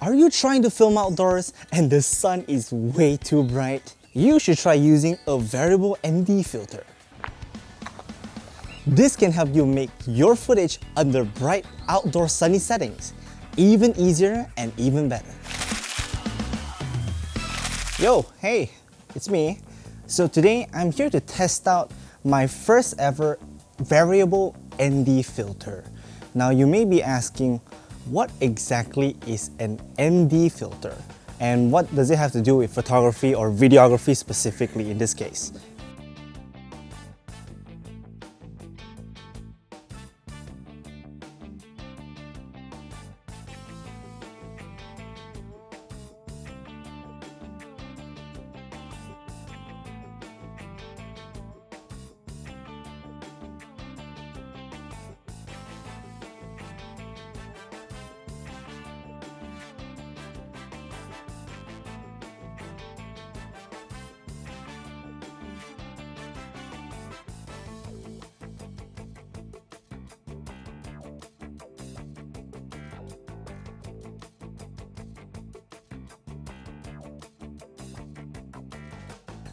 Are you trying to film outdoors and the sun is way too bright? You should try using a variable ND filter. This can help you make your footage under bright outdoor sunny settings even easier and even better. Yo, hey, it's me. So today I'm here to test out my first ever variable ND filter. Now you may be asking, what exactly is an ND filter? And what does it have to do with photography or videography specifically in this case?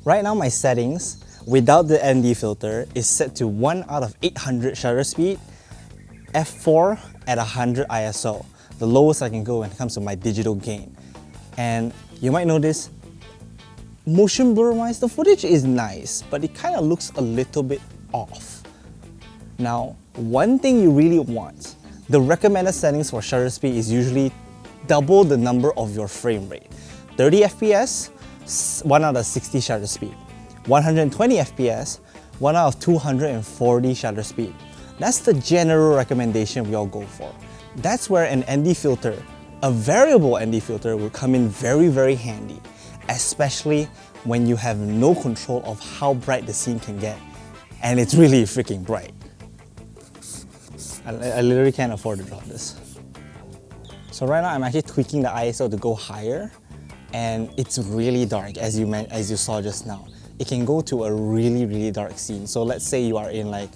Right now my settings without the ND filter is set to 1 out of 800 shutter speed, f4 at 100 ISO, the lowest I can go when it comes to my digital gain. And you might notice, motion blur wise, the footage is nice, but it kind of looks a little bit off. Now, one thing you really want, the recommended settings for shutter speed is usually double the number of your frame rate. 30 FPS, 1 out of 60 shutter speed. 120 FPS, 1 out of 240 shutter speed. That's the general recommendation we all go for. That's where an ND filter, a variable ND filter, will come in very handy, especially when you have no control of how bright the scene can get. And it's really freaking bright. I literally can't afford to drop this. So right now I'm actually tweaking the ISO to go higher, and it's really dark as you saw just now. It can go to a really dark scene. So let's say you are in like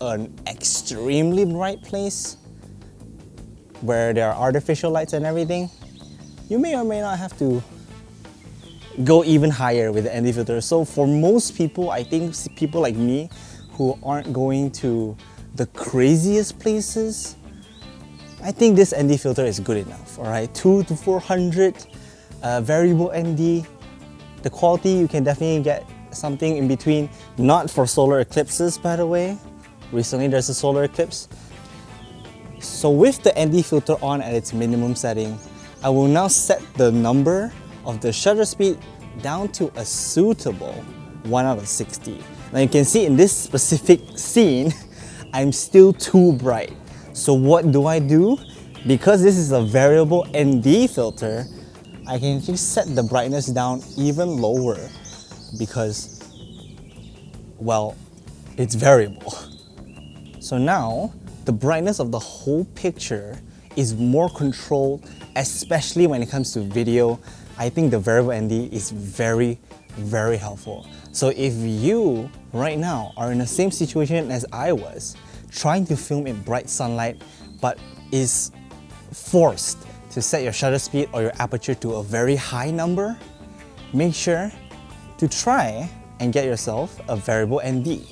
an extremely bright place where there are artificial lights and everything. You may or may not have to go even higher with the ND filter. So for most people, I think people like me who aren't going to the craziest places, I think this ND filter is good enough, alright? 200 to 400 variable ND. The quality, you can definitely get something in between, not for solar eclipses by the way. Recently there's a solar eclipse. So with the ND filter on at its minimum setting, I will now set the number of the shutter speed down to a suitable 1 out of 60. Now you can see in this specific scene, I'm still too bright. So what do? Because this is a variable ND filter, I can just set the brightness down even lower because, well, it's variable. So now, the brightness of the whole picture is more controlled, especially when it comes to video. I think the variable ND is very helpful. So if you, right now, are in the same situation as I was, trying to film in bright sunlight, but is forced to set your shutter speed or your aperture to a very high number, make sure to try and get yourself a variable ND.